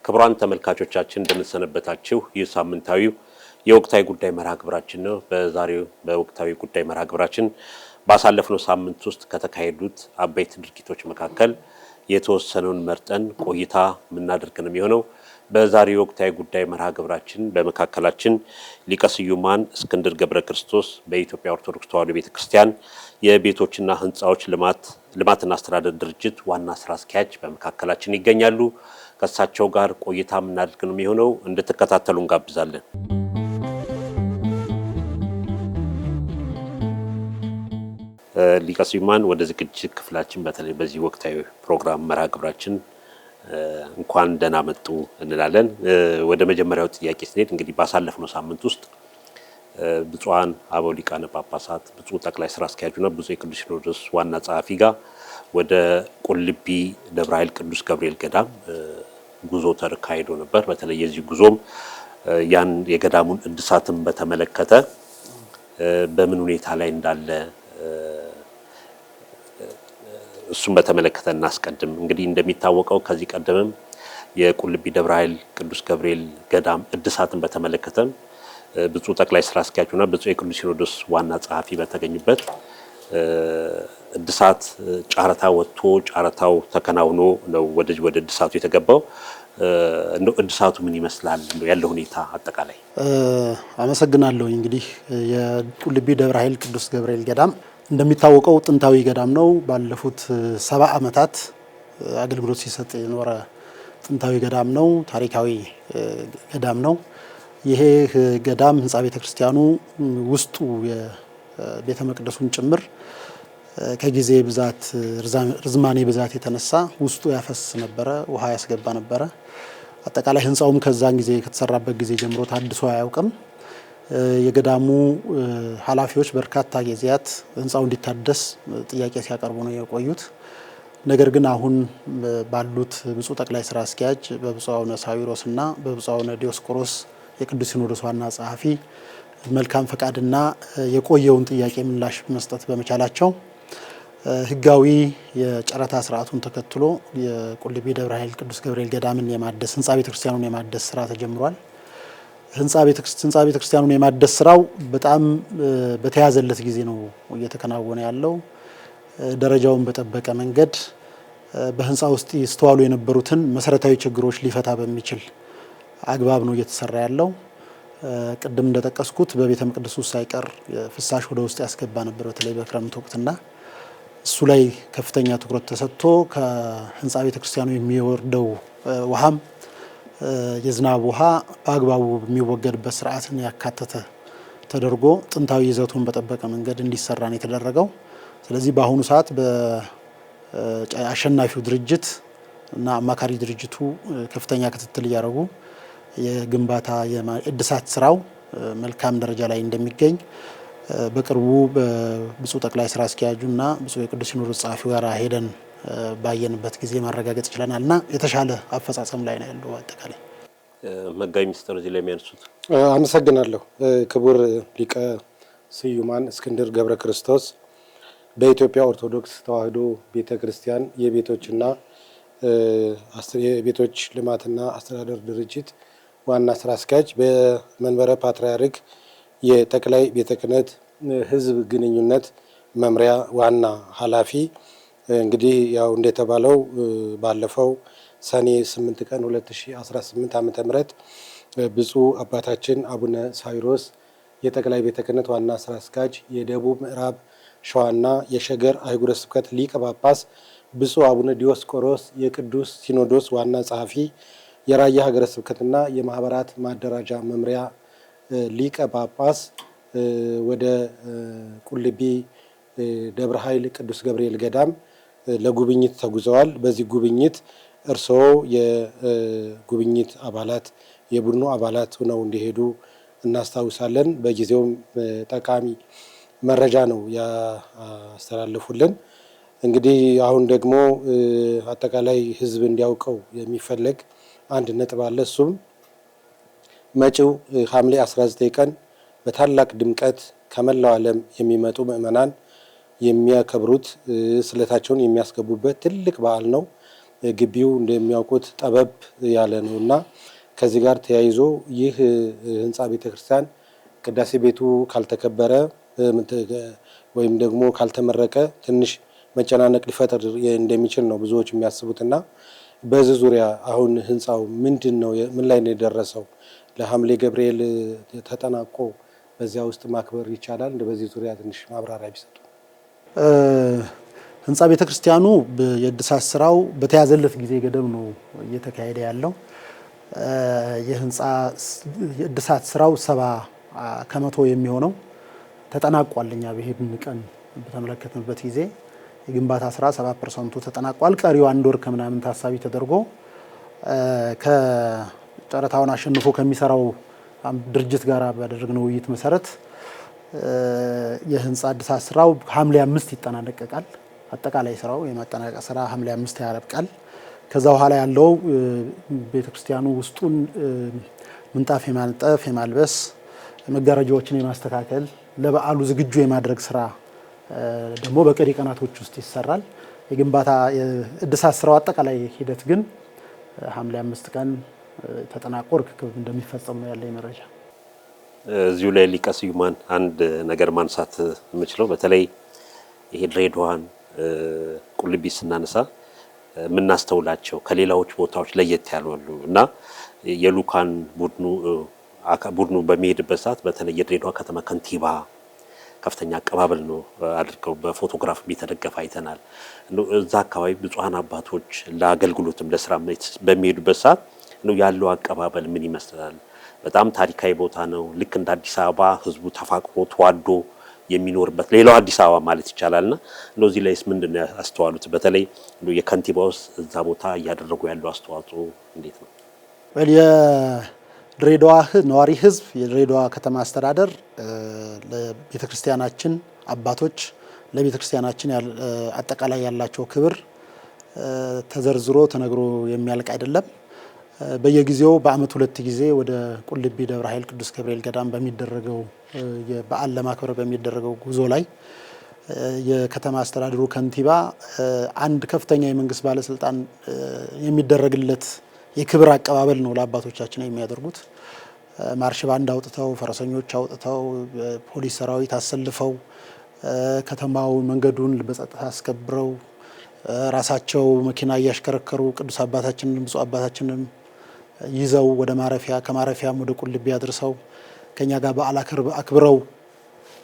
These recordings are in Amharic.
ክቡራን ተመልካቾቻችን እንደምንሰነበታችሁ ይህ ሳምንታዊው የወቅታዊ ጉዳይ መርሃ ግብራችን ነው። በዛሬው በወቅታዊ ጉዳይ መርሃ ግብራችን ባሳለፍነው ሳምንት ውስጥ ከተካሄዱት አበይት ድርጊቶች መካከል የተወሰነውን መርጠን ቆይታ የምናደርግ ነው የሚሆነው። በዛሬው ወቅታዊ ጉዳይ መርሃ ግብራችን በመካከላችን ሊቀ ስዩማን እስክንድር ገብረ ክርስቶስ በኢትዮጵያ ኦርቶዶክስ ተዋሕዶ ቤተክርስቲያን የቤቶችና ህንፃዎች ልማትና አስተዳደር ድርጅት ዋና ስራ አስኪያጅ በመካከላችን ይገኛሉ። ከእሳቸው ጋር ቆይታ የምናደርግ ነው የሚሆነው። እንድትከታተሉ እንጋብዛለን። ሊቀ ስዩማን ወደ ዝግጅት ክፍላችን በተለይ በዚህ ወቅታዊ ፕሮግራም መርሃ ግብራችን እንኳን ደህና መጡ እንላለን። ወደ መጀመሪያው ጥያቄ ስንሄድ እንግዲህ ባሳለፍነው ሳምንት ውስጥ ብፁዓን አበው ሊቃነ ጳጳሳት ብፁዕ ጠቅላይ ስራ አስኪያጁና ብፁዕ የቅዱስ ሲኖዶስ ዋና ጸሐፊ ጋር ወደ ቁልቢ ደብረ ኃይል ቅዱስ ገብርኤል ገዳም ጉዞ ተካሂዶ ነበር። በተለይ የዚህ ጉዞም ያን የገዳሙን እድሳትን በተመለከተ በምን ሁኔታ ላይ እንዳለ እሱን በተመለከተ እናስቀድም። እንግዲህ እንደሚታወቀው ከዚህ ቀደምም የቁልቢ ደብረ ኃይል ቅዱስ ገብርኤል ገዳም እድሳትን በተመለከተ ብፁዕ ጠቅላይ ስራ አስኪያጁና ብፁዕ የቅዱስ ሲኖዶስ ዋና ጸሐፊ በተገኙበት እድሳት ጨረታ ወጥቶ ጨረታው ተከናውኖ ነው ወደ እድሳቱ የተገባው። እንደው እድሳቱ ምን ይመስላል ያለው ሁኔታ አጠቃላይ? አመሰግናለሁ። እንግዲህ የቁልቢ ደብረ ኃይል ቅዱስ ገብርኤል ገዳም እንደሚታወቀው ጥንታዊ ገዳም ነው። ባለፉት 70 ዓመታት አገልግሎት ሲሰጥ የኖረ ጥንታዊ ገዳም ነው። ታሪካዊ ገዳም ነው። ይሄ ገዳም ህንፃ ቤተክርስቲያኑ ውስጡ የቤተ መቅደሱን ጭምር ከጊዜ ብዛት ርዝማኔ ብዛት የተነሳ ውስጡ ያፈስ ነበረ፣ ውሃ ያስገባ ነበረ። አጠቃላይ ህንፃውም ከዛን ጊዜ ከተሰራበት ጊዜ ጀምሮ ታድሶ አያውቅም። የገዳሙ ኃላፊዎች በርካታ ጊዜያት ህንፃው እንዲታደስ ጥያቄ ሲያቀርቡ ነው የቆዩት። ነገር ግን አሁን ባሉት ብፁዕ ጠቅላይ ስራ አስኪያጅ በብፁዕ አቡነ ሳዊሮስና በብፁዕ አቡነ ዲዮስቆሮስ የቅዱስ ሲኖዶስ ዋና ጸሐፊ መልካም ፈቃድና የቆየውን ጥያቄ ምላሽ መስጠት በመቻላቸው ህጋዊ የጨረታ ስርዓቱን ተከትሎ የቁልቢ ደብረ ኃይል ቅዱስ ገብርኤል ገዳምን የማደስ ህንፃ ቤተክርስቲያኑን የማደስ ስራ ተጀምሯል። ህንፃ ቤተክርስቲያኑን የማደስ ስራው በጣም በተያዘለት ጊዜ ነው እየተከናወነ ያለው። ደረጃውን በጠበቀ መንገድ በህንፃ ውስጥ ይስተዋሉ የነበሩትን መሰረታዊ ችግሮች ሊፈታ በሚችል አግባብ ነው እየተሰራ ያለው። ቅድም እንደጠቀስኩት በቤተ መቅደሱ ሳይቀር ፍሳሽ ወደ ውስጥ ያስገባ ነበር፣ በተለይ በክረምት ወቅትና እሱ ላይ ከፍተኛ ትኩረት ተሰጥቶ ከህንፃ ቤተክርስቲያኑ የሚወርደው ውሃም የዝናብ ውሃ በአግባቡ የሚወገድበት ስርዓትን ያካተተ ተደርጎ ጥንታዊ ይዘቱን በጠበቀ መንገድ እንዲሰራ ነው የተደረገው። ስለዚህ በአሁኑ ሰዓት በአሸናፊው ድርጅት እና አማካሪ ድርጅቱ ከፍተኛ ክትትል እያደረጉ የግንባታ የእድሳት ስራው መልካም ደረጃ ላይ እንደሚገኝ በቅርቡ በብፁዕ ጠቅላይ ስራ አስኪያጁና ብፁዕ የቅዱስ ሲኖዶስ ጸሐፊው ጋር ሄደን ባየንበት ጊዜ ማረጋገጥ ችለናልና የተሻለ አፈጻጸም ላይ ነው ያለው። አጠቃላይ መጋቢ ሚኒስትር እዚህ ላይ የሚያነሱት። አመሰግናለሁ። ክቡር ሊቀ ስዩማን እስክንድር ገብረ ክርስቶስ በኢትዮጵያ ኦርቶዶክስ ተዋሕዶ ቤተክርስቲያን የቤቶችና የቤቶች ልማትና አስተዳደር ድርጅት ዋና ስራ አስኪያጅ፣ በመንበረ ፓትርያርክ የጠቅላይ ቤተ ክህነት ህዝብ ግንኙነት መምሪያ ዋና ኃላፊ። እንግዲህ ያው እንደተባለው ባለፈው ሰኔ 8 ቀን 2018 ዓ.ም ብፁዕ አባታችን አቡነ ሳዊሮስ የጠቅላይ ቤተ ክህነት ዋና ስራ አስኪያጅ፣ የደቡብ ምዕራብ ሸዋና የሸገር አህጉረ ስብከት ሊቀ ጳጳስ፣ ብፁዕ አቡነ ዲዮስቆሮስ የቅዱስ ሲኖዶስ ዋና ጸሐፊ፣ የራያ ሀገረ ስብከትና የማህበራት ማደራጃ መምሪያ ሊቀ ጳጳስ ወደ ቁልቢ ደብረ ኃይል ቅዱስ ገብርኤል ገዳም ለጉብኝት ተጉዘዋል። በዚህ ጉብኝት እርስዎ የጉብኝት አባላት የቡድኑ አባላት ሆነው እንዲሄዱ እናስታውሳለን። በጊዜውም ጠቃሚ መረጃ ነው ያስተላለፉልን። እንግዲህ አሁን ደግሞ አጠቃላይ ህዝብ እንዲያውቀው የሚፈለግ አንድ ነጥብ አለ። እሱም መጪው ሐምሌ 19 ቀን በታላቅ ድምቀት ከመላው ዓለም የሚመጡ ምዕመናን የሚያከብሩት ስለታቸውን የሚያስገቡበት ትልቅ በዓል ነው። ግቢው እንደሚያውቁት ጠበብ ያለ ነው እና ከዚህ ጋር ተያይዞ ይህ ህንፃ ቤተክርስቲያን ቅዳሴ ቤቱ ካልተከበረ ወይም ደግሞ ካልተመረቀ ትንሽ መጨናነቅ ሊፈጠር እንደሚችል ነው ብዙዎች የሚያስቡትና በዚህ ዙሪያ አሁን ህንፃው ምንድን ነው፣ ምን ላይ ነው የደረሰው? ለሐምሌ ገብርኤል ተጠናቆ በዚያ ውስጥ ማክበር ይቻላል? በዚህ ዙሪያ ትንሽ ማብራሪያ ቢሰጡ። ህንፃ ቤተክርስቲያኑ የእድሳት ስራው በተያዘለት ጊዜ ገደብ ነው እየተካሄደ ያለው። የህንፃ የእድሳት ስራው 70% የሚሆነው ተጠናቋል። እኛ በሄድን ቀን በተመለከትንበት ጊዜ የግንባታ ስራ 70% ተጠናቋል። ቀሪው አንድ ወር ከምናምን ታሳቢ ተደርጎ ከጨረታውን አሸንፎ ከሚሰራው ድርጅት ጋር ባደረግነው ውይይት መሰረት የህንፃ እድሳት ስራው ሐምሌ 5 ይጠናቀቃል። አጠቃላይ ስራው የማጠናቀቅ ስራ ሐምሌ 5 ያበቃል። ከዛ በኋላ ያለው ቤተክርስቲያኑ ውስጡን ምንጣፍ የማንጠፍ፣ የማልበስ፣ መጋረጃዎችን የማስተካከል፣ ለበዓሉ ዝግጁ የማድረግ ስራ ደግሞ በቀሪ ቀናቶች ውስጥ ይሰራል። የግንባታ እድሳት ስራው አጠቃላይ ሂደት ግን ሐምሌ 5 ቀን ተጠናቆ ርክክብ እንደሚፈጸም ነው ያለኝ መረጃ። እዚሁ ላይ ሊቀ ስዩማን አንድ ነገር ማንሳት የምችለው በተለይ ይሄ ድሬዳዋን ቁልቢ ስናነሳ የምናስተውላቸው ከሌላዎች ቦታዎች ለየት ያሉ እና የሉካን ቡድኑ በሚሄድበት ሰዓት በተለይ የድሬዳዋ ከተማ ከንቲባ ከፍተኛ አቀባበል ነው አድርገው በፎቶግራፍ የተደገፈ አይተናል። እዛ አካባቢ ብፁዓን አባቶች ለአገልግሎትም ለስራ በሚሄዱበት ሰዓት ያለው አቀባበል ምን ይመስላል? በጣም ታሪካዊ ቦታ ነው። ልክ እንደ አዲስ አበባ ህዝቡ ተፋቅሮ ተዋዶ የሚኖርበት ሌላው አዲስ አበባ ማለት ይቻላልና እዚህ ላይስ ምንድነው ያስተዋሉት? በተለይ የከንቲባውስ እዛ ቦታ እያደረጉ ያለው አስተዋጽኦ እንዴት ነው? የድሬዳዋ ነዋሪ ህዝብ፣ የድሬዳዋ ከተማ አስተዳደር ለቤተክርስቲያናችን አባቶች ለቤተክርስቲያናችን አጠቃላይ ያላቸው ክብር ተዘርዝሮ ተነግሮ የሚያልቅ አይደለም። በየጊዜው በአመት 2 ጊዜ ወደ ቁልቢ ደብረ ኃይል ቅዱስ ገብርኤል ገዳም በሚደረገው የበዓል ለማክበር በሚደረገው ጉዞ ላይ የከተማ አስተዳደሩ ከንቲባ አንድ ከፍተኛ የመንግስት ባለስልጣን የሚደረግለት የክብር አቀባበል ነው ለአባቶቻችን የሚያደርጉት። ማርሽ ባንድ አውጥተው፣ ፈረሰኞች አውጥተው፣ ፖሊስ ሰራዊት አሰልፈው ከተማው መንገዱን በጸጥታ አስከብረው ራሳቸው መኪና እያሽከረከሩ ቅዱስ አባታችንን ብፁዕ አባታችንን ይዘው ወደ ማረፊያ ከማረፊያም ወደ ቁልቢ አድርሰው ከኛ ጋር በዓል አክብረው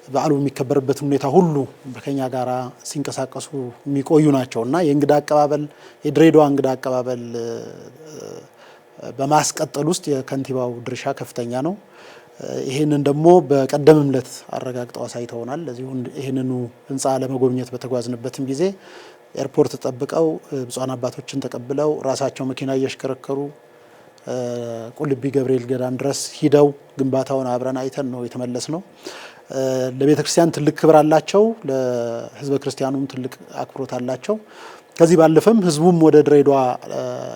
በዓሉ የሚከበርበትን ሁኔታ ሁሉ ከኛ ጋር ሲንቀሳቀሱ የሚቆዩ ናቸውና የእንግዳ አቀባበል የድሬዳዋ እንግዳ አቀባበል በማስቀጠል ውስጥ የከንቲባው ድርሻ ከፍተኛ ነው። ይህንን ደግሞ በቀደምም ዕለት አረጋግጠው አሳይተውናል። ለዚሁ ይህንኑ ህንፃ ለመጎብኘት በተጓዝንበትም ጊዜ ኤርፖርት ጠብቀው ብፁዓን አባቶችን ተቀብለው ራሳቸው መኪና እያሽከረከሩ ቁልቢ ገብርኤል ገዳም ድረስ ሂደው ግንባታውን አብረን አይተን ነው የተመለስ ነው። ለቤተ ክርስቲያን ትልቅ ክብር አላቸው። ለህዝበ ክርስቲያኑም ትልቅ አክብሮት አላቸው። ከዚህ ባለፈም ህዝቡም ወደ ድሬዳዋ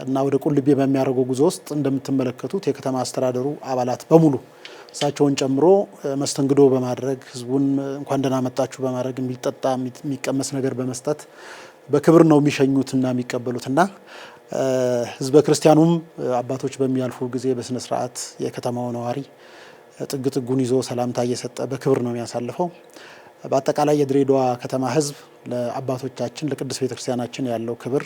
እና ወደ ቁልቢ በሚያደርገው ጉዞ ውስጥ እንደምትመለከቱት የከተማ አስተዳደሩ አባላት በሙሉ እሳቸውን ጨምሮ መስተንግዶ በማድረግ ህዝቡን እንኳን ደህና መጣችሁ በማድረግ የሚጠጣ የሚቀመስ ነገር በመስጠት በክብር ነው የሚሸኙትና የሚቀበሉትና ህዝበ ክርስቲያኑም አባቶች በሚያልፉ ጊዜ በስነ ስርዓት የከተማው ነዋሪ ጥግ ጥጉን ይዞ ሰላምታ እየሰጠ በክብር ነው የሚያሳልፈው። በአጠቃላይ የድሬዳዋ ከተማ ህዝብ ለአባቶቻችን ለቅድስት ቤተክርስቲያናችን ያለው ክብር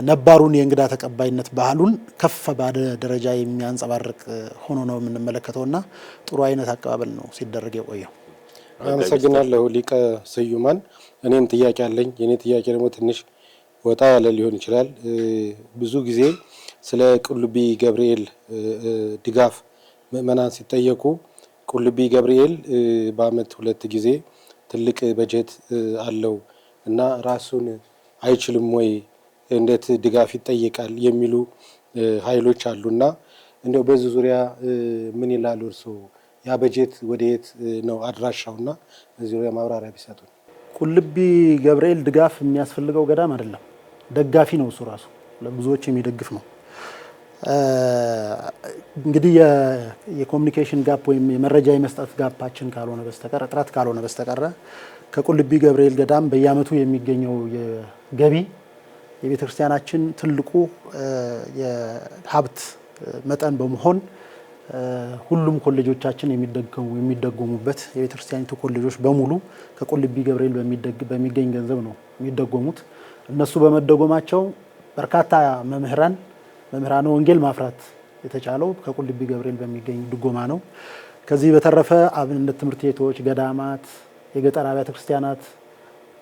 ነባሩን የእንግዳ ተቀባይነት ባህሉን ከፍ ባለ ደረጃ የሚያንጸባርቅ ሆኖ ነው የምንመለከተውና ጥሩ አይነት አቀባበል ነው ሲደረግ የቆየው። አመሰግናለሁ ሊቀ ስዩማን። እኔም ጥያቄ አለኝ። የኔ ጥያቄ ደግሞ ትንሽ ወጣ ያለ ሊሆን ይችላል። ብዙ ጊዜ ስለ ቁልቢ ገብርኤል ድጋፍ ምዕመናን ሲጠየቁ ቁልቢ ገብርኤል በአመት 2 ጊዜ ትልቅ በጀት አለው እና ራሱን አይችልም ወይ እንዴት ድጋፍ ይጠይቃል የሚሉ ኃይሎች አሉና እንደው በዚህ ዙሪያ ምን ይላሉ እርስዎ? ያ በጀት ወደየት ነው አድራሻውና በዚህ ዙሪያ ማብራሪያ ቢሰጡ። ቁልቢ ገብርኤል ድጋፍ የሚያስፈልገው ገዳም አይደለም፣ ደጋፊ ነው። እሱ ራሱ ለብዙዎች የሚደግፍ ነው። እንግዲህ የኮሚኒኬሽን ጋፕ ወይም የመረጃ የመስጠት ጋፓችን ካልሆነ በስተቀር እጥረት ካልሆነ በስተቀር ከቁልቢ ገብርኤል ገዳም በየዓመቱ የሚገኘው የገቢ የቤተክርስቲያናችን ትልቁ የሀብት መጠን በመሆን ሁሉም ኮሌጆቻችን የሚደጎሙበት የቤተክርስቲያኒቱ ኮሌጆች በሙሉ ከቁልቢ ገብርኤል በሚገኝ ገንዘብ ነው የሚደጎሙት። እነሱ በመደጎማቸው በርካታ መምህራነ ወንጌል ማፍራት የተቻለው ከቁልቢ ገብርኤል በሚገኝ ድጎማ ነው። ከዚህ በተረፈ አብነት ትምህርት ቤቶች፣ ገዳማት፣ የገጠር አብያተ ክርስቲያናት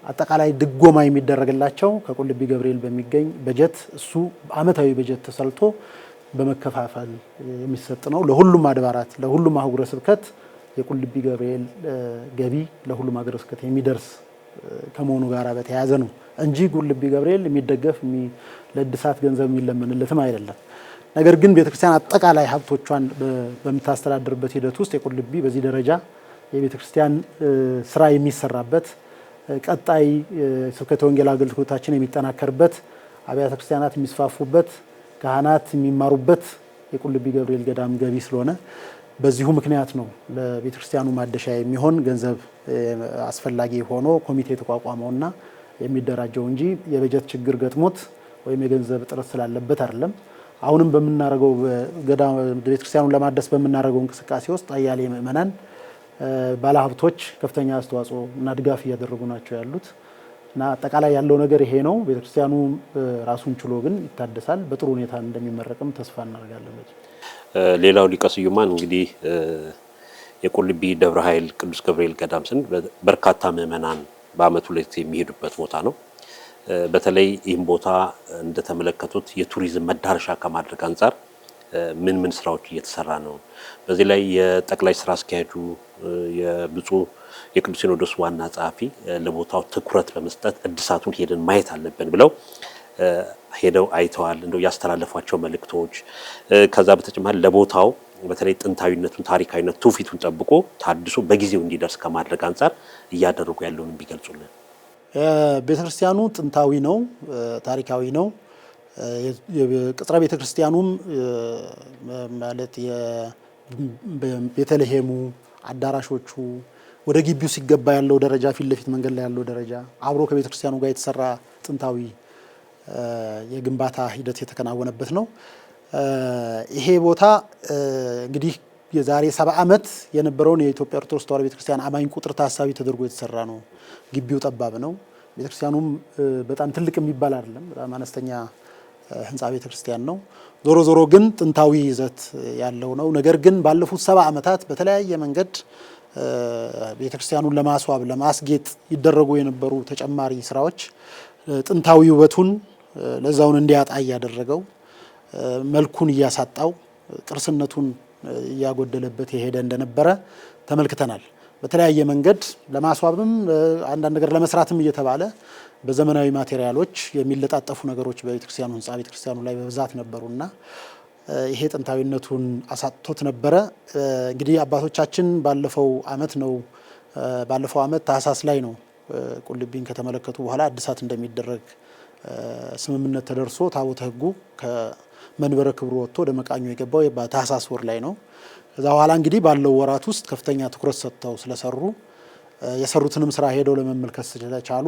አጠቃላይ ድጎማ የሚደረግላቸው ከቁልቢ ገብርኤል በሚገኝ በጀት እሱ ዓመታዊ በጀት ተሰልቶ በመከፋፈል የሚሰጥ ነው። ለሁሉም አድባራት ለሁሉም አህጉረ ስብከት የቁልቢ ገብርኤል ገቢ ለሁሉም አህጉረ ስብከት የሚደርስ ከመሆኑ ጋር በተያያዘ ነው እንጂ ቁልቢ ገብርኤል የሚደገፍ ለእድሳት ገንዘብ የሚለመንለትም አይደለም። ነገር ግን ቤተክርስቲያን አጠቃላይ ሀብቶቿን በምታስተዳድርበት ሂደት ውስጥ የቁልቢ በዚህ ደረጃ የቤተክርስቲያን ስራ የሚሰራበት ቀጣይ ስብከተ ወንጌል አገልግሎታችን የሚጠናከርበት አብያተ ክርስቲያናት የሚስፋፉበት ካህናት የሚማሩበት የቁልቢ ገብርኤል ገዳም ገቢ ስለሆነ በዚሁ ምክንያት ነው ለቤተክርስቲያኑ ማደሻ የሚሆን ገንዘብ አስፈላጊ ሆኖ ኮሚቴ ተቋቋመውና የሚደራጀው እንጂ የበጀት ችግር ገጥሞት ወይም የገንዘብ እጥረት ስላለበት አይደለም። አሁንም በምናረገው ገዳም ቤተክርስቲያኑን ለማደስ በምናረገው እንቅስቃሴ ውስጥ አያሌ ምእመናን ባለሀብቶች ከፍተኛ አስተዋጽኦ እና ድጋፍ እያደረጉ ናቸው ያሉት እና አጠቃላይ ያለው ነገር ይሄ ነው። ቤተክርስቲያኑ ራሱን ችሎ ግን ይታደሳል። በጥሩ ሁኔታ እንደሚመረቅም ተስፋ እናደርጋለን። ሌላው ሊቀ ስዩማን እንግዲህ የቁልቢ ደብረ ኃይል ቅዱስ ገብርኤል ገዳም ስን በርካታ ምእመናን በዓመት ሁለት የሚሄዱበት ቦታ ነው። በተለይ ይህም ቦታ እንደተመለከቱት የቱሪዝም መዳረሻ ከማድረግ አንጻር ምን ስራዎች እየተሰራ ነው? በዚህ ላይ የጠቅላይ ስራ አስኪያጁ የብፁዕ የቅዱስ ሲኖዶስ ዋና ጸሐፊ ለቦታው ትኩረት በመስጠት እድሳቱን ሄደን ማየት አለብን ብለው ሄደው አይተዋል። እንደው ያስተላለፏቸው መልእክቶች ከዛ በተጨማሪ ለቦታው በተለይ ጥንታዊነቱን፣ ታሪካዊነቱን፣ ትውፊቱን ጠብቆ ታድሶ በጊዜው እንዲደርስ ከማድረግ አንጻር እያደረጉ ያለውን ቢገልጹልን። ቤተክርስቲያኑ ጥንታዊ ነው፣ ታሪካዊ ነው። ቅጥረ ቤተክርስቲያኑም ማለት የቤተልሔሙ አዳራሾቹ ወደ ግቢው ሲገባ ያለው ደረጃ ፊት ለፊት መንገድ ላይ ያለው ደረጃ አብሮ ከቤተክርስቲያኑ ጋር የተሰራ ጥንታዊ የግንባታ ሂደት የተከናወነበት ነው። ይሄ ቦታ እንግዲህ የዛሬ 70 ዓመት የነበረውን የኢትዮጵያ ኦርቶዶክስ ተዋሕዶ ቤተክርስቲያን አማኝ ቁጥር ታሳቢ ተደርጎ የተሰራ ነው። ግቢው ጠባብ ነው። ቤተክርስቲያኑም በጣም ትልቅ የሚባል አይደለም፣ በጣም አነስተኛ ህንፃ ቤተክርስቲያን ነው። ዞሮ ዞሮ ግን ጥንታዊ ይዘት ያለው ነው። ነገር ግን ባለፉት 70 ዓመታት በተለያየ መንገድ ቤተክርስቲያኑን ለማስዋብ ለማስጌጥ ይደረጉ የነበሩ ተጨማሪ ስራዎች ጥንታዊ ውበቱን ለዛውን እንዲያጣ እያደረገው መልኩን እያሳጣው ቅርስነቱን እያጎደለበት የሄደ እንደነበረ ተመልክተናል። በተለያየ መንገድ ለማስዋብም አንዳንድ ነገር ለመስራትም እየተባለ በዘመናዊ ማቴሪያሎች የሚለጣጠፉ ነገሮች በቤተክርስቲያኑ ህንፃ ቤተክርስቲያኑ ላይ በብዛት ነበሩና ይሄ ጥንታዊነቱን አሳጥቶት ነበረ። እንግዲህ አባቶቻችን ባለፈው ዓመት ታህሳስ ላይ ነው ቁልቢን ከተመለከቱ በኋላ እድሳት እንደሚደረግ ስምምነት ተደርሶ ታቦተ ሕጉ ከመንበረ ክብሩ ወጥቶ ወደ መቃኞ የገባው በታህሳስ ወር ላይ ነው። ከዛ በኋላ እንግዲህ ባለው ወራት ውስጥ ከፍተኛ ትኩረት ሰጥተው ስለሰሩ የሰሩትንም ስራ ሄደው ለመመልከት ስለቻሉ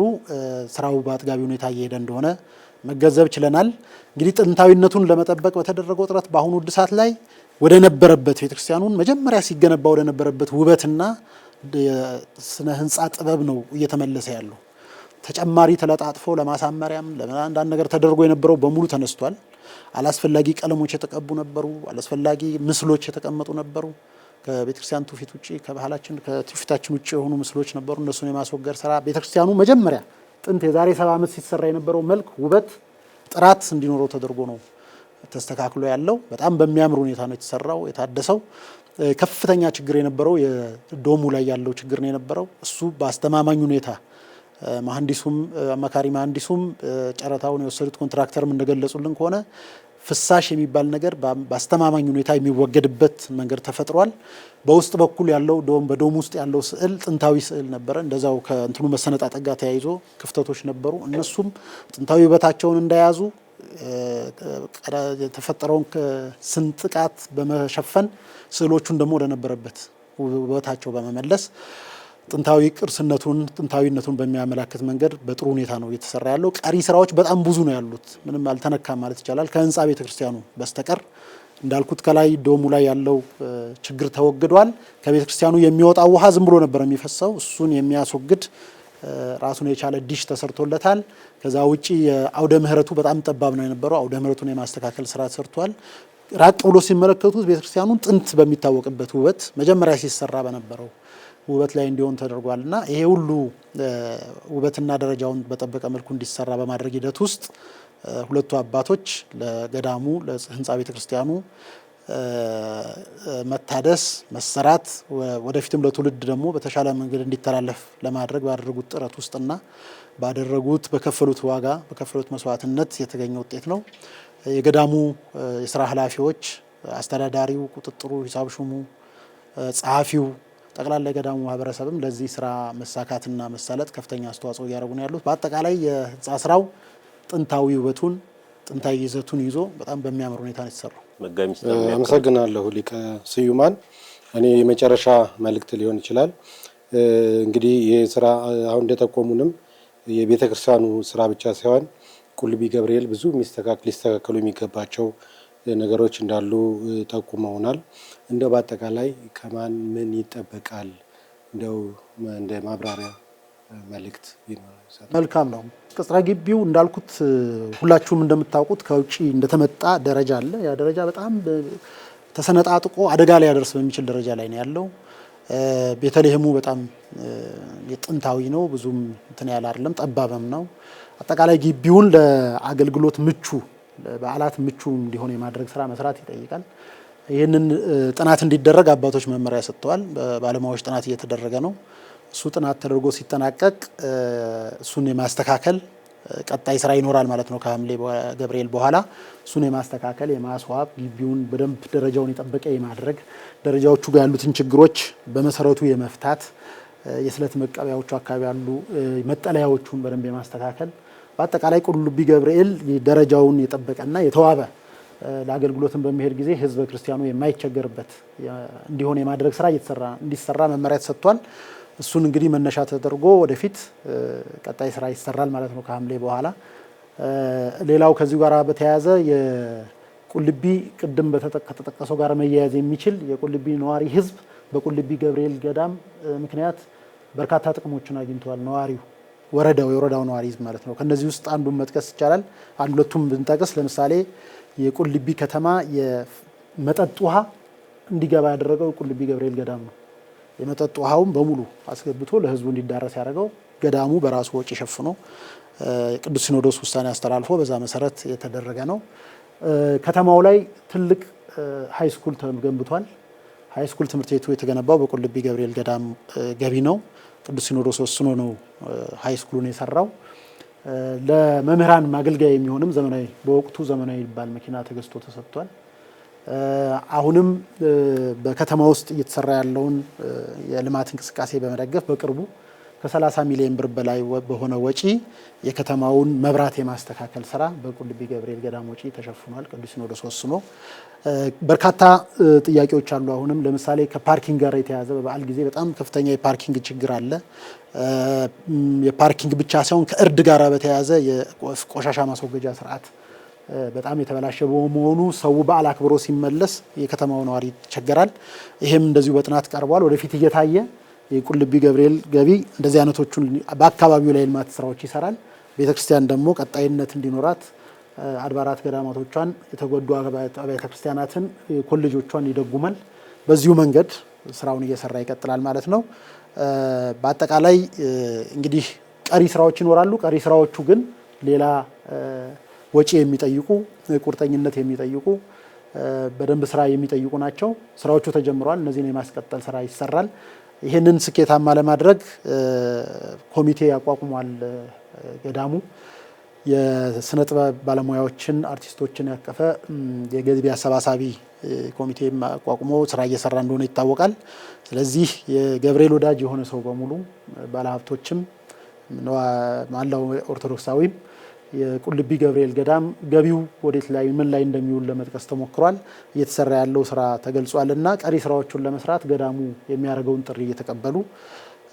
ስራው በአጥጋቢ ሁኔታ እየሄደ እንደሆነ መገንዘብ ችለናል። እንግዲህ ጥንታዊነቱን ለመጠበቅ በተደረገው ጥረት በአሁኑ እድሳት ላይ ወደ ነበረበት ቤተክርስቲያኑን መጀመሪያ ሲገነባ ወደ ነበረበት ውበትና ስነ ህንፃ ጥበብ ነው እየተመለሰ ያለው። ተጨማሪ ተለጣጥፎ ለማሳመሪያም ለአንዳንድ ነገር ተደርጎ የነበረው በሙሉ ተነስቷል። አላስፈላጊ ቀለሞች የተቀቡ ነበሩ። አላስፈላጊ ምስሎች የተቀመጡ ነበሩ። ከቤተክርስቲያን ትውፊት ውጪ ከባህላችን ከትውፊታችን ውጪ የሆኑ ምስሎች ነበሩ። እነሱን የማስወገድ ስራ ቤተክርስቲያኑ መጀመሪያ ጥንት የዛሬ 70 ዓመት ሲሰራ የነበረው መልክ፣ ውበት፣ ጥራት እንዲኖረው ተደርጎ ነው ተስተካክሎ ያለው። በጣም በሚያምር ሁኔታ ነው የተሰራው የታደሰው። ከፍተኛ ችግር የነበረው የዶሙ ላይ ያለው ችግር ነው የነበረው። እሱ በአስተማማኝ ሁኔታ መሐንዲሱም አማካሪ መሐንዲሱም ጨረታውን የወሰዱት ኮንትራክተርም እንደገለጹልን ከሆነ ፍሳሽ የሚባል ነገር በአስተማማኝ ሁኔታ የሚወገድበት መንገድ ተፈጥሯል። በውስጥ በኩል ያለው በዶም ውስጥ ያለው ስዕል ጥንታዊ ስዕል ነበረ። እንደዛው ከእንትኑ መሰነጣጠቅ ጋር ተያይዞ ክፍተቶች ነበሩ። እነሱም ጥንታዊ ውበታቸውን እንደያዙ የተፈጠረውን ስንጥቃት በመሸፈን ስዕሎቹን ደግሞ ወደነበረበት ውበታቸው በመመለስ ጥንታዊ ቅርስነቱን ጥንታዊነቱን በሚያመላክት መንገድ በጥሩ ሁኔታ ነው እየተሰራ ያለው። ቀሪ ስራዎች በጣም ብዙ ነው ያሉት፣ ምንም አልተነካም ማለት ይቻላል። ከህንፃ ቤተክርስቲያኑ በስተቀር እንዳልኩት ከላይ ዶሙ ላይ ያለው ችግር ተወግዷል። ከቤተክርስቲያኑ የሚወጣው ውሃ ዝም ብሎ ነበር የሚፈሰው፣ እሱን የሚያስወግድ ራሱን የቻለ ዲሽ ተሰርቶለታል። ከዛ ውጪ የአውደ ምህረቱ በጣም ጠባብ ነው የነበረው። አውደ ምህረቱን የማስተካከል ስራ ተሰርቷል። ራቅ ብሎ ሲመለከቱት ቤተክርስቲያኑን ጥንት በሚታወቅበት ውበት መጀመሪያ ሲሰራ በነበረው ውበት ላይ እንዲሆን ተደርጓልና ይሄ ሁሉ ውበትና ደረጃውን በጠበቀ መልኩ እንዲሰራ በማድረግ ሂደት ውስጥ ሁለቱ አባቶች ለገዳሙ ለህንፃ ቤተክርስቲያኑ መታደስ መሰራት ወደፊትም ለትውልድ ደግሞ በተሻለ መንገድ እንዲተላለፍ ለማድረግ ባደረጉት ጥረት ውስጥና ባደረጉት በከፈሉት ዋጋ በከፈሉት መስዋዕትነት የተገኘ ውጤት ነው። የገዳሙ የስራ ኃላፊዎች፣ አስተዳዳሪው፣ ቁጥጥሩ፣ ሂሳብ ሹሙ፣ ጸሐፊው፣ ጠቅላላ የገዳሙ ማህበረሰብም ለዚህ ስራ መሳካትና መሳለጥ ከፍተኛ አስተዋጽኦ እያደረጉ ነው ያሉት። በአጠቃላይ የህንፃ ስራው ጥንታዊ ውበቱን ጥንታዊ ይዘቱን ይዞ በጣም በሚያምር ሁኔታ ነው የተሰራው። አመሰግናለሁ ሊቀ ስዩማን። እኔ የመጨረሻ መልእክት ሊሆን ይችላል እንግዲህ ይህ ስራ አሁን እንደጠቆሙንም የቤተ ክርስቲያኑ ስራ ብቻ ሳይሆን ቁልቢ ገብርኤል ብዙ ሊስተካከሉ የሚገባቸው ነገሮች እንዳሉ ጠቁመውናል። እንደው በአጠቃላይ ከማን ምን ይጠበቃል እንደው እንደ ማብራሪያ መልእክት ይኖራል? መልካም ነው። ቅጽረ ግቢው እንዳልኩት ሁላችሁም እንደምታውቁት ከውጪ እንደተመጣ ደረጃ አለ። ያ ደረጃ በጣም ተሰነጣጥቆ አደጋ ላይ ያደርስ በሚችል ደረጃ ላይ ነው ያለው። ቤተልሔሙ በጣም የጥንታዊ ነው፣ ብዙም እንትን ያለ አይደለም፣ ጠባብም ነው። አጠቃላይ ግቢውን ለአገልግሎት ምቹ ለበዓላት ምቹ እንዲሆን የማድረግ ስራ መስራት ይጠይቃል። ይህንን ጥናት እንዲደረግ አባቶች መመሪያ ሰጥተዋል። በባለሙያዎች ጥናት እየተደረገ ነው። እሱ ጥናት ተደርጎ ሲጠናቀቅ እሱን የማስተካከል ቀጣይ ስራ ይኖራል ማለት ነው። ከሐምሌ ገብርኤል በኋላ እሱን የማስተካከል የማስዋብ ግቢውን በደንብ ደረጃውን የጠበቀ የማድረግ ደረጃዎቹ ጋር ያሉትን ችግሮች በመሰረቱ የመፍታት የስለት መቀበያዎቹ አካባቢ ያሉ መጠለያዎቹን በደንብ የማስተካከል በአጠቃላይ ቁልቢ ገብርኤል ደረጃውን የጠበቀና የተዋበ ለአገልግሎትን በሚሄድ ጊዜ ህዝበ ክርስቲያኑ የማይቸገርበት እንዲሆን የማድረግ ስራ እንዲሰራ መመሪያ ተሰጥቷል። እሱን እንግዲህ መነሻ ተደርጎ ወደፊት ቀጣይ ስራ ይሰራል ማለት ነው ከሐምሌ በኋላ። ሌላው ከዚሁ ጋር በተያያዘ የቁልቢ ቅድም ከተጠቀሰው ጋር መያያዝ የሚችል የቁልቢ ነዋሪ ህዝብ በቁልቢ ገብርኤል ገዳም ምክንያት በርካታ ጥቅሞችን አግኝተዋል። ነዋሪው የወረዳው ነዋሪ ህዝብ ማለት ነው። ከነዚህ ውስጥ አንዱን መጥቀስ ይቻላል። አንድ ሁለቱም ብንጠቅስ ለምሳሌ የቁልቢ ከተማ የመጠጥ ውሃ እንዲገባ ያደረገው ቁልቢ ገብርኤል ገዳም ነው። የመጠጥ ውሃውን በሙሉ አስገብቶ ለህዝቡ እንዲዳረስ ያደረገው ገዳሙ በራሱ ወጪ ሸፍኖ ቅዱስ ሲኖዶስ ውሳኔ አስተላልፎ በዛ መሰረት የተደረገ ነው። ከተማው ላይ ትልቅ ሃይስኩል ተገንብቷል። ሃይስኩል ትምህርት ቤቱ የተገነባው በቁልቢ ገብርኤል ገዳም ገቢ ነው። ቅዱስ ሲኖዶስ ወስኖ ነው ሃይስኩሉን የሰራው። ለመምህራን ማገልገያ የሚሆንም ዘመናዊ በወቅቱ ዘመናዊ የሚባል መኪና ተገዝቶ ተሰጥቷል። አሁንም በከተማ ውስጥ እየተሰራ ያለውን የልማት እንቅስቃሴ በመደገፍ በቅርቡ ከ30 ሚሊዮን ብር በላይ በሆነ ወጪ የከተማውን መብራት የማስተካከል ስራ በቁልቢ ገብርኤል ገዳም ወጪ ተሸፍኗል። ቅዱስ ሲኖዶስ ወስኖ በርካታ ጥያቄዎች አሉ። አሁንም ለምሳሌ ከፓርኪንግ ጋር የተያዘ በበዓል ጊዜ በጣም ከፍተኛ የፓርኪንግ ችግር አለ። የፓርኪንግ ብቻ ሳይሆን ከእርድ ጋር በተያያዘ የቆሻሻ ማስወገጃ ስርዓት በጣም የተበላሸ በመሆኑ ሰው በዓል አክብሮ ሲመለስ የከተማው ነዋሪ ይቸገራል። ይሄም እንደዚሁ በጥናት ቀርቧል። ወደፊት እየታየ የቁልቢ ገብርኤል ገቢ እንደዚህ አይነቶቹን በአካባቢው ላይ ልማት ስራዎች ይሰራል። ቤተክርስቲያን ደግሞ ቀጣይነት እንዲኖራት አድባራት ገዳማቶቿን የተጎዱ አብያተ ክርስቲያናትን ኮሌጆቿን ይደጉማል። በዚሁ መንገድ ስራውን እየሰራ ይቀጥላል ማለት ነው። በአጠቃላይ እንግዲህ ቀሪ ስራዎች ይኖራሉ። ቀሪ ስራዎቹ ግን ሌላ ወጪ የሚጠይቁ ቁርጠኝነት የሚጠይቁ በደንብ ስራ የሚጠይቁ ናቸው። ስራዎቹ ተጀምረዋል። እነዚህን የማስቀጠል ስራ ይሰራል። ይህንን ስኬታማ ለማድረግ ኮሚቴ ያቋቁሟል ገዳሙ። የስነ ጥበብ ባለሙያዎችን አርቲስቶችን ያቀፈ የገቢ አሰባሳቢ ኮሚቴ አቋቁሞ ስራ እየሰራ እንደሆነ ይታወቃል። ስለዚህ የገብርኤል ወዳጅ የሆነ ሰው በሙሉ ባለሀብቶችም ማላው ኦርቶዶክሳዊም የቁልቢ ገብርኤል ገዳም ገቢው ወዴት ላይ ምን ላይ እንደሚውል ለመጥቀስ ተሞክሯል። እየተሰራ ያለው ስራ ተገልጿልና ቀሪ ስራዎቹን ለመስራት ገዳሙ የሚያደርገውን ጥሪ እየተቀበሉ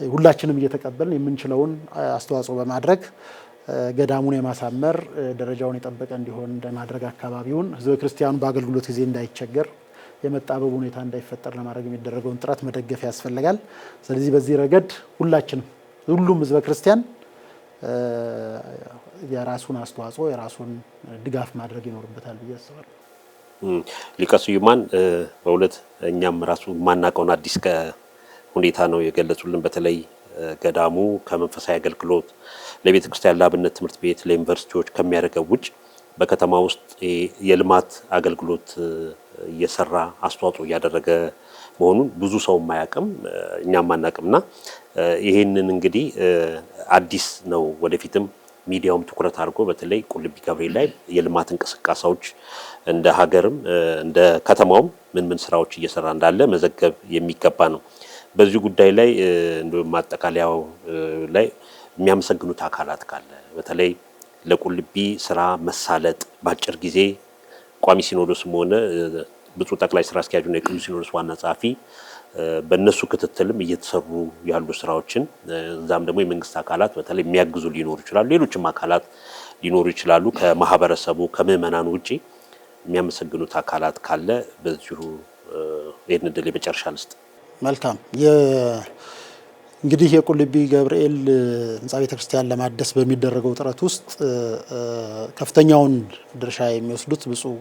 ሁላችንም እየተቀበልን የምንችለውን አስተዋጽኦ በማድረግ ገዳሙን የማሳመር ደረጃውን የጠበቀ እንዲሆን ለማድረግ አካባቢውን ህዝበ ክርስቲያኑ በአገልግሎት ጊዜ እንዳይቸገር የመጣበብ ሁኔታ እንዳይፈጠር ለማድረግ የሚደረገውን ጥረት መደገፍ ያስፈልጋል። ስለዚህ በዚህ ረገድ ሁሉም ህዝበ ክርስቲያን የራሱን አስተዋጽኦ የራሱን ድጋፍ ማድረግ ይኖርበታል ብዬ አስባለሁ። ሊቀ ስዩማን በእውነት እኛም ራሱ ማናቀውን አዲስ ሁኔታ ነው የገለጹልን። በተለይ ገዳሙ ከመንፈሳዊ አገልግሎት ለቤተ ክርስቲያን ለአብነት ትምህርት ቤት ለዩኒቨርሲቲዎች ከሚያደርገው ውጭ በከተማ ውስጥ የልማት አገልግሎት እየሰራ አስተዋጽኦ እያደረገ መሆኑን ብዙ ሰው ማያውቅም እኛም ማናውቅምና ይሄንን እንግዲህ አዲስ ነው። ወደፊትም ሚዲያውም ትኩረት አድርጎ በተለይ ቁልቢ ገብርኤል ላይ የልማት እንቅስቃሴዎች እንደ ሀገርም እንደ ከተማውም ምን ስራዎች እየሰራ እንዳለ መዘገብ የሚገባ ነው። በዚህ ጉዳይ ላይ እንደ ማጠቃለያው ላይ የሚያመሰግኑት አካላት ካለ በተለይ ለቁልቢ ስራ መሳለጥ ባጭር ጊዜ ቋሚ ሲኖዶስም ሆነ ብፁዕ ጠቅላይ ስራ አስኪያጁና የቅዱስ ሲኖዶስ ዋና ጸሐፊ በእነሱ ክትትልም እየተሰሩ ያሉ ስራዎችን እዛም ደግሞ የመንግስት አካላት በተለይ የሚያግዙ ሊኖሩ ይችላሉ፣ ሌሎችም አካላት ሊኖሩ ይችላሉ። ከማህበረሰቡ ከምዕመናኑ ውጪ የሚያመሰግኑት አካላት ካለ በዚሁ ይህን ዕድል የመጨረሻ ልስጥ። መልካም። እንግዲህ የቁልቢ ገብርኤል ህንፃ ቤተክርስቲያን ለማደስ በሚደረገው ጥረት ውስጥ ከፍተኛውን ድርሻ የሚወስዱት ብፁዕ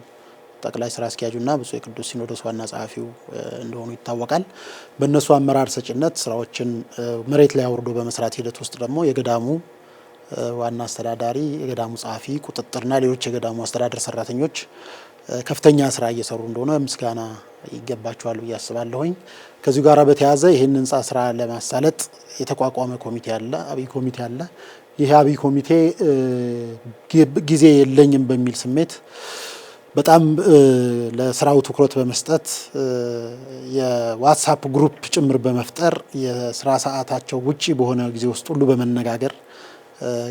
ጠቅላይ ስራ አስኪያጁና ብፁዕ የቅዱስ ሲኖዶስ ዋና ጸሐፊው እንደሆኑ ይታወቃል። በእነሱ አመራር ሰጭነት ስራዎችን መሬት ላይ አውርዶ በመስራት ሂደት ውስጥ ደግሞ የገዳሙ ዋና አስተዳዳሪ፣ የገዳሙ ጸሐፊ፣ ቁጥጥርና ሌሎች የገዳሙ አስተዳደር ሰራተኞች ከፍተኛ ስራ እየሰሩ እንደሆነ ምስጋና ይገባቸዋል ብዬ አስባለሁኝ። ከዚሁ ጋር በተያያዘ ይህን ህንፃ ስራ ለማሳለጥ የተቋቋመ ኮሚቴ አለ፣ አብይ ኮሚቴ አለ። ይህ አብይ ኮሚቴ ጊዜ የለኝም በሚል ስሜት በጣም ለስራው ትኩረት በመስጠት የዋትስአፕ ግሩፕ ጭምር በመፍጠር የስራ ሰዓታቸው ውጪ በሆነ ጊዜ ውስጥ ሁሉ በመነጋገር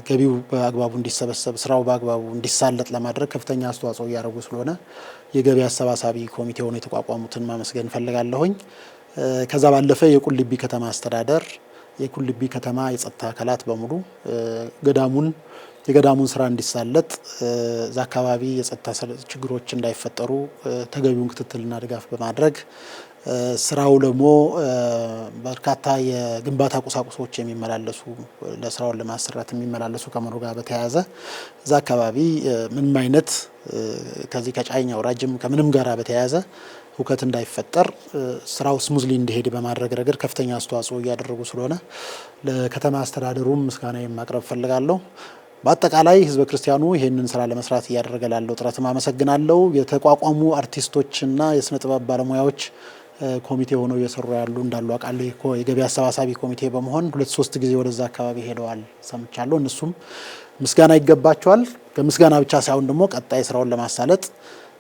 ገቢው በአግባቡ እንዲሰበሰብ ስራው በአግባቡ እንዲሳለጥ ለማድረግ ከፍተኛ አስተዋጽኦ እያደረጉ ስለሆነ የገቢ አሰባሳቢ ኮሚቴ ሆነው የተቋቋሙትን ማመስገን ፈልጋለሁኝ። ከዛ ባለፈ የቁልቢ ከተማ አስተዳደር፣ የቁልቢ ከተማ የጸጥታ አካላት በሙሉ የገዳሙን ስራ እንዲሳለጥ እዛ አካባቢ የጸጥታ ችግሮች እንዳይፈጠሩ ተገቢውን ክትትልና ድጋፍ በማድረግ ስራው ደግሞ በርካታ የግንባታ ቁሳቁሶች የሚመላለሱ ለስራውን ለማሰራት የሚመላለሱ ከመኖሩ ጋር በተያያዘ እዛ አካባቢ ምንም አይነት ከዚህ ከጫኛው ራጅም ከምንም ጋር በተያያዘ ሁከት እንዳይፈጠር ስራው ስሙዝሊ እንዲሄድ በማድረግ ረገድ ከፍተኛ አስተዋጽኦ እያደረጉ ስለሆነ ለከተማ አስተዳደሩም ምስጋና ማቅረብ ፈልጋለሁ። በአጠቃላይ ህዝበ ክርስቲያኑ ይህንን ስራ ለመስራት እያደረገ ላለው ጥረትም አመሰግናለሁ። የተቋቋሙ አርቲስቶችና የስነ ጥበብ ባለሙያዎች ኮሚቴ ሆነው እየሰሩ ያሉ እንዳሉ አውቃለሁ። የገቢ አሰባሳቢ ኮሚቴ በመሆን 2-3 ጊዜ ወደዛ አካባቢ ሄደዋል ሰምቻለሁ። እነሱም ምስጋና ይገባቸዋል። ከምስጋና ብቻ ሳይሆን ደግሞ ቀጣይ ስራውን ለማሳለጥ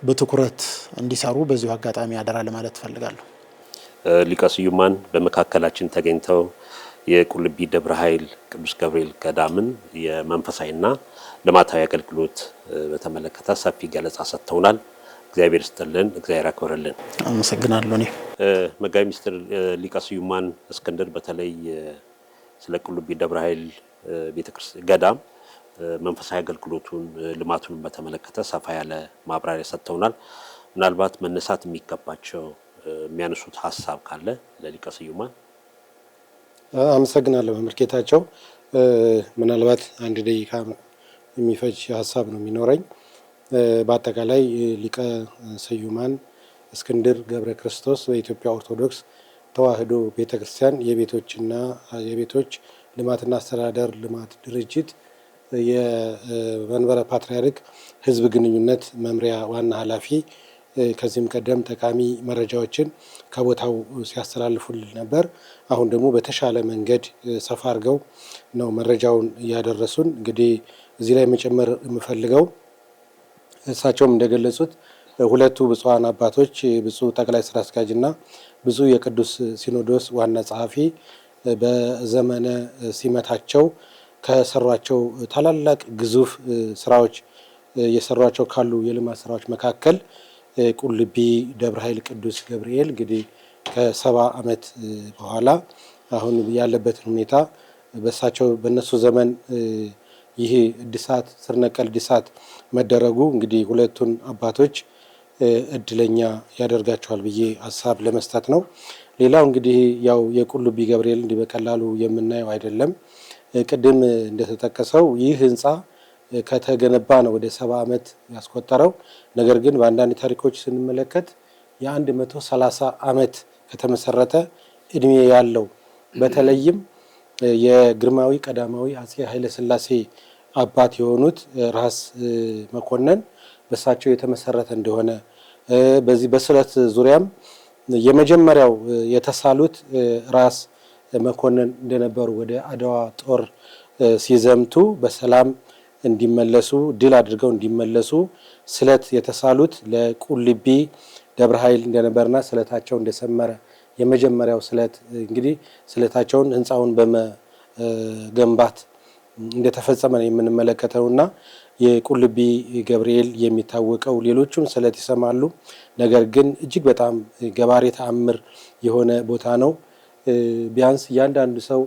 በትኩረት እንዲሰሩ በዚሁ አጋጣሚ አደራ ለማለት ፈልጋለሁ። ሊቀ ስዩማን በመካከላችን ተገኝተው የቁልቢ ደብረ ኃይል ቅዱስ ገብርኤል ገዳምን የመንፈሳዊና ልማታዊ አገልግሎት በተመለከተ ሰፊ ገለጻ ሰጥተውናል። እግዚአብሔር ይስጥልን፣ እግዚአብሔር ያክብርልን። አመሰግናለሁ። እኔ መጋቢ ሚኒስትር ሊቀ ስዩማን እስክንድር በተለይ ስለ ቁልቢ ደብረ ኃይል ቤተክርስቲያን ገዳም መንፈሳዊ አገልግሎቱን ልማቱን በተመለከተ ሰፋ ያለ ማብራሪያ ሰጥተውናል። ምናልባት መነሳት የሚገባቸው የሚያነሱት ሀሳብ ካለ ለሊቀ ስዩማን። አመሰግናለሁ መምህር ጌታቸው። ምናልባት 1 ደቂቃ የሚፈጅ ሀሳብ ነው የሚኖረኝ። በአጠቃላይ ሊቀ ስዩማን እስክንድር ገብረ ክርስቶስ በኢትዮጵያ ኦርቶዶክስ ተዋሕዶ ቤተክርስቲያን የቤቶች ልማትና አስተዳደር ልማት ድርጅት የመንበረ ፓትርያርክ ሕዝብ ግንኙነት መምሪያ ዋና ኃላፊ ከዚህም ቀደም ጠቃሚ መረጃዎችን ከቦታው ሲያስተላልፉልን ነበር። አሁን ደግሞ በተሻለ መንገድ ሰፋ አድርገው ነው መረጃውን እያደረሱን። እንግዲህ እዚህ ላይ መጨመር የምፈልገው እሳቸውም እንደገለጹት ሁለቱ ብፁዓን አባቶች ብፁዕ ጠቅላይ ስራ አስኪያጅና ብፁዕ የቅዱስ ሲኖዶስ ዋና ጸሐፊ በዘመነ ሲመታቸው ከሰሯቸው ታላላቅ ግዙፍ ስራዎች የሰሯቸው ካሉ የልማት ስራዎች መካከል ቁልቢ ደብረ ኃይል ቅዱስ ገብርኤል እንግዲህ ከ70 ዓመት በኋላ አሁን ያለበትን ሁኔታ በነሱ ዘመን ይሄ እድሳት ስር ነቀል እድሳት መደረጉ እንግዲህ ሁለቱን አባቶች እድለኛ ያደርጋቸዋል ብዬ ሀሳብ ለመስጠት ነው። ሌላው እንግዲህ ያው የቁልቢ ገብርኤል እንዲህ በቀላሉ የምናየው አይደለም። ቅድም እንደተጠቀሰው ይህ ህንፃ ከተገነባ ነው ወደ 70 ዓመት ያስቆጠረው። ነገር ግን በአንዳንድ ታሪኮች ስንመለከት የ130 ዓመት ከተመሰረተ እድሜ ያለው በተለይም የግርማዊ ቀዳማዊ አጼ ኃይለ ሥላሴ አባት የሆኑት ራስ መኮንን በሳቸው የተመሰረተ እንደሆነ በዚህ በስዕለት ዙሪያም የመጀመሪያው የተሳሉት ራስ መኮንን እንደነበሩ ወደ አድዋ ጦር ሲዘምቱ በሰላም እንዲመለሱ ድል አድርገው እንዲመለሱ ስለት የተሳሉት ለቁልቢ ደብረ ኃይል እንደነበርና ስለታቸው እንደሰመረ የመጀመሪያው ስለት እንግዲህ ስለታቸውን ህንፃውን በመገንባት እንደተፈጸመ ነው የምንመለከተውና የቁልቢ ገብርኤል የሚታወቀው ሌሎቹም ስለት ይሰማሉ። ነገር ግን እጅግ በጣም ገባሬ ተአምር የሆነ ቦታ ነው። ቢያንስ እያንዳንዱ ሰው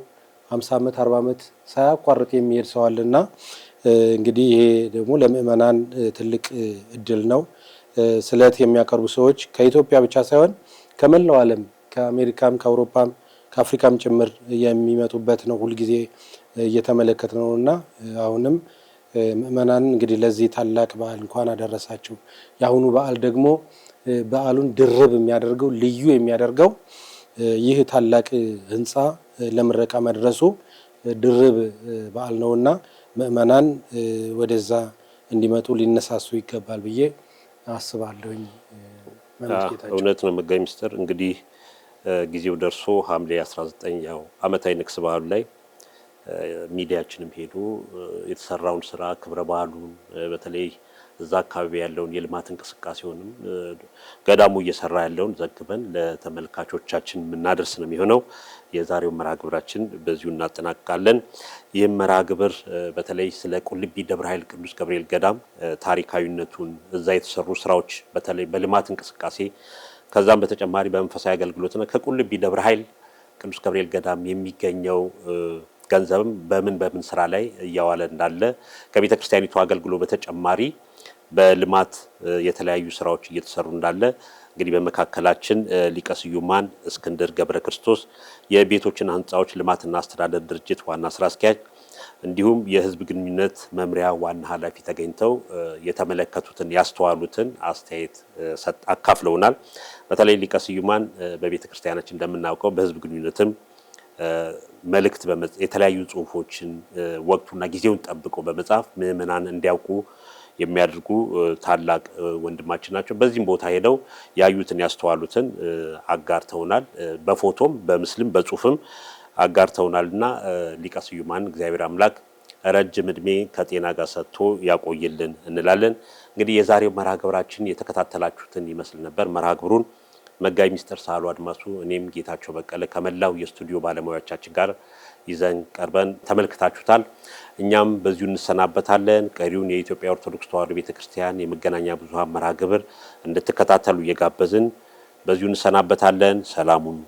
50 ዓመት 40 ዓመት ሳያቋርጥ የሚሄድ ሰው አለና እንግዲህ ይሄ ደግሞ ለምእመናን ትልቅ እድል ነው። ስለት የሚያቀርቡ ሰዎች ከኢትዮጵያ ብቻ ሳይሆን ከመላው ዓለም ከአሜሪካም ከአውሮፓም ከአፍሪካም ጭምር የሚመጡበት ነው። ሁልጊዜ እየተመለከት ነውና አሁንም ምእመናን እንግዲህ ለዚህ ታላቅ በዓል እንኳን አደረሳችሁ። የአሁኑ በዓል ደግሞ በዓሉን ድርብ የሚያደርገው ልዩ የሚያደርገው ይህ ታላቅ ህንፃ ለምረቃ መድረሱ ድርብ በዓል ነውና ምእመናን ወደዛ እንዲመጡ ሊነሳሱ ይገባል ብዬ አስባለሁኝ። እውነት ነው። መጋቢ ምስጢር እንግዲህ ጊዜው ደርሶ ሐምሌ 19 ያው ዓመታዊ ንግስ በዓሉ ላይ ሚዲያችንም ሄዶ የተሰራውን ስራ ክብረ በዓሉን በተለይ እዛ አካባቢ ያለውን የልማት እንቅስቃሴውንም ገዳሙ እየሰራ ያለውን ዘግበን ለተመልካቾቻችን የምናደርስ ነው የሚሆነው። የዛሬው መርሃ ግብራችን በዚሁ እናጠናቅቃለን። ይህም መርሃ ግብር በተለይ ስለ ቁልቢ ደብረ ኃይል ቅዱስ ገብርኤል ገዳም ታሪካዊነቱን እዛ የተሰሩ ስራዎች በተለይ በልማት እንቅስቃሴ ከዛም በተጨማሪ በመንፈሳዊ አገልግሎትና ከቁልቢ ደብረ ኃይል ቅዱስ ገብርኤል ገዳም የሚገኘው ገንዘብም በምን ስራ ላይ እያዋለ እንዳለ ከቤተ ክርስቲያኒቱ አገልግሎት በተጨማሪ በልማት የተለያዩ ስራዎች እየተሰሩ እንዳለ እንግዲህ በመካከላችን ሊቀ ስዩማን እስክንድር ገብረ ክርስቶስ የቤቶችና ህንፃዎች ልማትና አስተዳደር ድርጅት ዋና ስራ አስኪያጅ እንዲሁም የህዝብ ግንኙነት መምሪያ ዋና ኃላፊ ተገኝተው የተመለከቱትን ያስተዋሉትን አስተያየት አካፍለውናል። በተለይ ሊቀ ስዩማን በቤተ ክርስቲያናችን እንደምናውቀው በህዝብ ግንኙነትም መልእክት የተለያዩ ጽሁፎችን ወቅቱና ጊዜውን ጠብቀው በመጻፍ ምዕመናን እንዲያውቁ የሚያደርጉ ታላቅ ወንድማችን ናቸው። በዚህም ቦታ ሄደው ያዩትን ያስተዋሉትን አጋርተውናል። በፎቶም በምስልም በጽሁፍም አጋርተውናልና ሊቀ ስዩማን እግዚአብሔር አምላክ ረጅም እድሜ ከጤና ጋር ሰጥቶ ያቆይልን እንላለን። እንግዲህ የዛሬው መርሃ ግብራችን የተከታተላችሁትን ይመስል ነበር። መርሃ ግብሩን መጋቢ ምስጢር ሳህሉ አድማሱ እኔም ጌታቸው በቀለ ከመላው የስቱዲዮ ባለሙያዎቻችን ጋር ይዘን ቀርበን ተመልክታችሁታል። እኛም በዚሁ እንሰናበታለን። ቀሪውን የኢትዮጵያ ኦርቶዶክስ ተዋሕዶ ቤተክርስቲያን የመገናኛ ብዙሃን መርሃ ግብር እንድትከታተሉ እየጋበዝን በዚሁ እንሰናበታለን። ሰላሙን